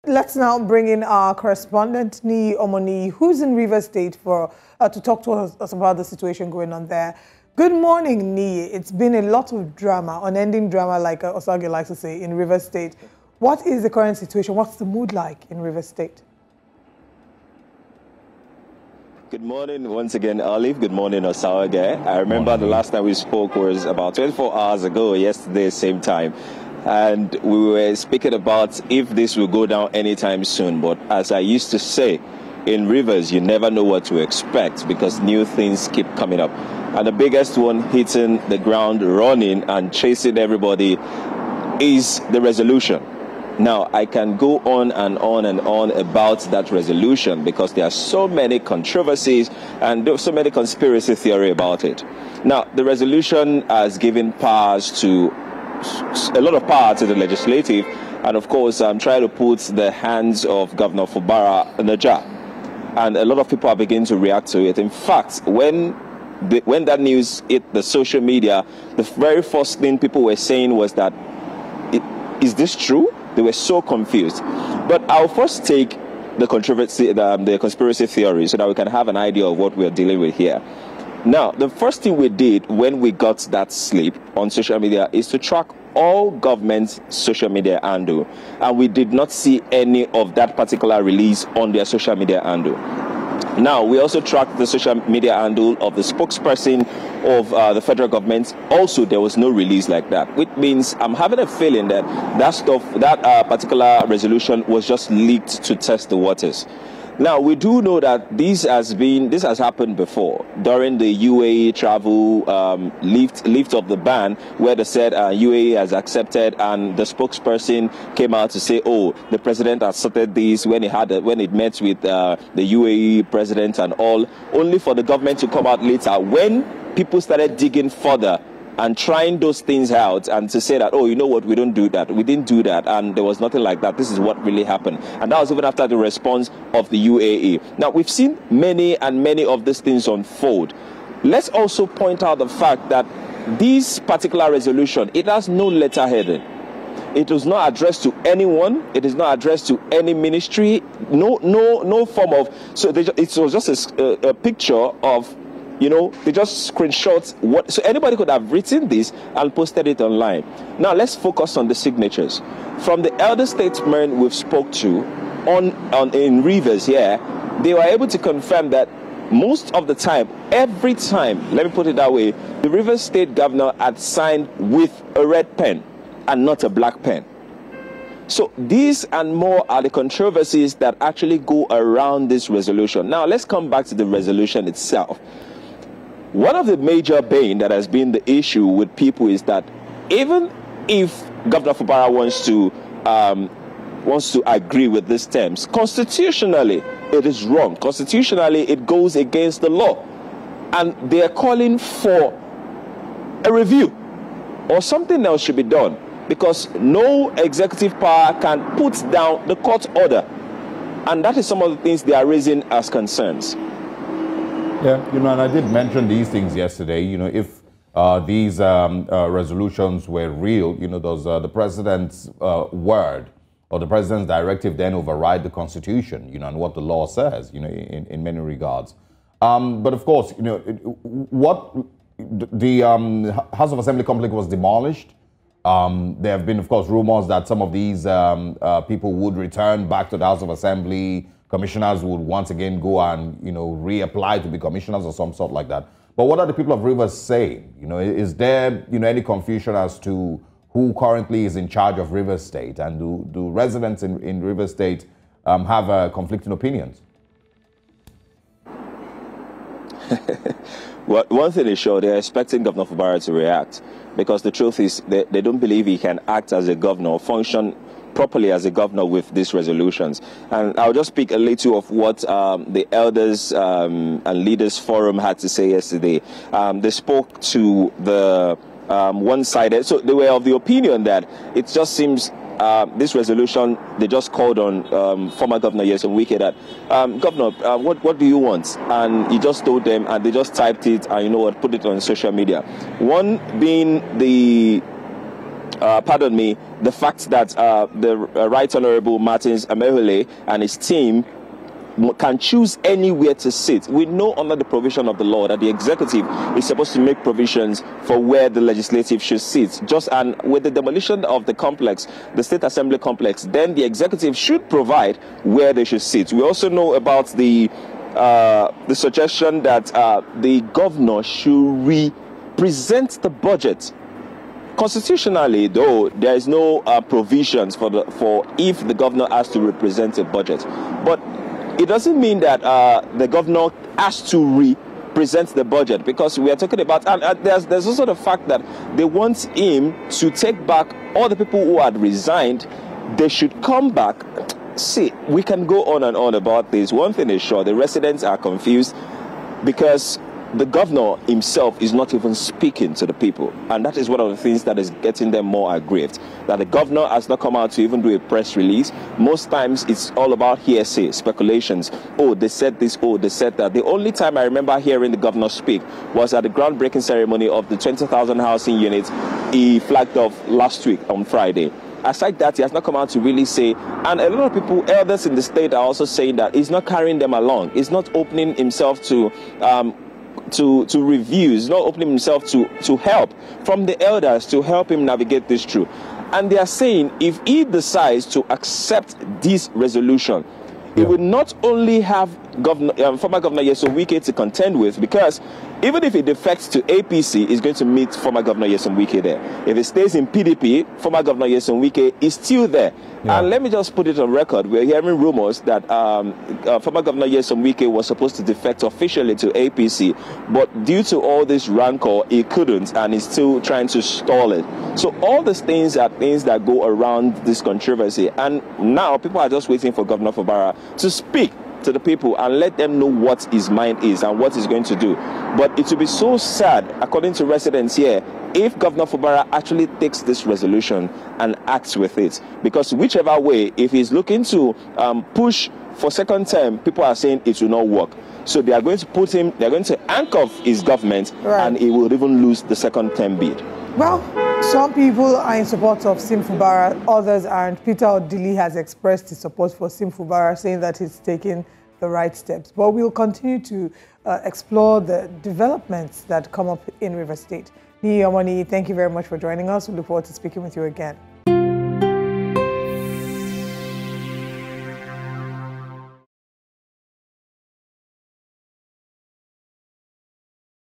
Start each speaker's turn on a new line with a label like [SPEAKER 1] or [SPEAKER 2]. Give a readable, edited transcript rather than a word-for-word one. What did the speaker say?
[SPEAKER 1] Let's now bring in our correspondent, Nyesom, who's in Rivers State to talk to us about the situation going on there. Good morning, Nye. It's been a lot of drama, unending drama, like Osage likes to say, in Rivers State. What is the current situation? What's the mood like in Rivers State?
[SPEAKER 2] Good morning once again, Olive. Good morning, Osage. I remember the last time we spoke was about 24 hours ago, yesterday, same time. And we were speaking about if this will go down anytime soon. But as I used to say, in Rivers, you never know what to expect because new things keep coming up. And the biggest one hitting the ground, running and chasing everybody is the resolution. Now, I can go on and on and on about that resolution because there are so many controversies and so many conspiracy theory about it. Now, the resolution has given powers to a lot of power to the legislative, and of course, I'm trying to put the hands of Governor Fubara in a jar. And a lot of people are beginning to react to it. In fact, when that news hit the social media, the very first thing people were saying was that, is this true? They were so confused. But I'll first take the controversy, the conspiracy theory, so that we can have an idea of what we're dealing with here. Now, the first thing we did when we got that slip on social media is to track all government's social media handle, and we did not see any of that particular release on their social media handle. Now, we also tracked the social media handle of the spokesperson of the federal government. Also, there was no release like that, which means I'm having a feeling that that particular resolution was just leaked to test the waters. Now, we do know that this has happened before during the UAE travel lift of the ban, where they said UAE has accepted, and the spokesperson came out to say, "Oh, the president asserted this when it met with the UAE president and all," only for the government to come out later when people started digging further and trying those things out and to say that, oh, you know what, we don't do that. We didn't do that. And there was nothing like that. This is what really happened. And that was even after the response of the UAE. Now, we've seen many of these things unfold. Let's also point out the fact that this particular resolution, it has no letterheading. It was not addressed to anyone. It is not addressed to any ministry. No form of. So it was just a picture of, you know, they just screenshot what, so anybody could have written this and posted it online. Now let's focus on the signatures. From the elder statesmen we've spoke to in Rivers here, they were able to confirm that most of the time, every time, let me put it that way, the Rivers State governor had signed with a red pen and not a black pen. So these and more are the controversies that actually go around this resolution. Now let's come back to the resolution itself. One of the major bane that has been the issue with people is that even if Governor Fubara wants to agree with these terms, constitutionally it is wrong. Constitutionally it goes against the law, and they are calling for a review or something else should be done, because no executive power can put down the court order, and that is some of the things they are raising as concerns.
[SPEAKER 3] Yeah, you know, and I did mention these things yesterday. You know, if these resolutions were real, you know, does the president's word or the president's directive then override the Constitution, you know, and what the law says, you know, in many regards. But of course, you know, what the House of Assembly complex was demolished. There have been, of course, rumors that some of these people would return back to the House of Assembly. Commissioners would once again go and, you know, reapply to be commissioners or some sort like that. But what are the people of Rivers saying? You know, is there, you know, any confusion as to who currently is in charge of Rivers State? And do residents in Rivers State have conflicting opinions?
[SPEAKER 2] Well, one thing is sure, they're expecting Governor Fubara to react, because the truth is they don't believe he can act as a governor or function properly as a governor with these resolutions. And I'll just speak a little of what the Elders and Leaders Forum had to say yesterday. They spoke to the one-sided, so they were of the opinion that it just seems this resolution, they just called on former Governor Nyesom Wike that, Governor, what do you want? And he just told them, and they just typed it and, you know what, put it on social media. One being the pardon me, the fact that the Right Honorable Martins Amehule and his team can choose anywhere to sit. We know under the provision of the law that the executive is supposed to make provisions for where the legislative should sit. And with the demolition of the complex, the State Assembly complex, then the executive should provide where they should sit. We also know about the suggestion that the governor should represent the budget. Constitutionally, though, there is no provisions for if the governor has to represent a budget. But it doesn't mean that the governor has to represent the budget, because we are talking about, and there's also the fact that they want him to take back all the people who had resigned. They should come back. See, we can go on and on about this. One thing is sure, the residents are confused because the governor himself is not even speaking to the people, and that is one of the things that is getting them more aggrieved, that the governor has not come out to even do a press release. Most times it's all about hearsay, speculations. Oh, they said this, oh, they said that. The only time I remember hearing the governor speak was at the groundbreaking ceremony of the 20,000 housing units he flagged off last week on Friday. Aside that, he has not come out to really say, and a lot of people, elders in the state, are also saying that he's not carrying them along. He's not opening himself to reviews, not opening himself to help from the elders to help him navigate this through. And they are saying if he decides to accept this resolution, he will not only have former Governor Nyesom Wike to contend with, because even if he defects to APC, he's going to meet former Governor Nyesom Wike there. If he stays in PDP, former Governor Nyesom Wike is still there. Yeah. And let me just put it on record. We're hearing rumors that former Governor Nyesom Wike was supposed to defect officially to APC, but due to all this rancor, he couldn't, and he's still trying to stall it. So all these things are things that go around this controversy, and now people are just waiting for Governor Fubara to speak to the people and let them know what his mind is and what he's going to do. But it will be so sad, according to residents here, if Governor Fubara actually takes this resolution and acts with it. Because whichever way, if he's looking to push for second term, people are saying it will not work. So they are going to put him, they're going to handcuff his government, and he will even lose the second term bid.
[SPEAKER 1] Well, some people are in support of Sim Fubara, others aren't. Peter Odili has expressed his support for Sim Fubara, saying that he's taking the right steps. But we'll continue to explore the developments that come up in Rivers State. Nyesom Wike, thank you very much for joining us. We look forward to speaking with you again.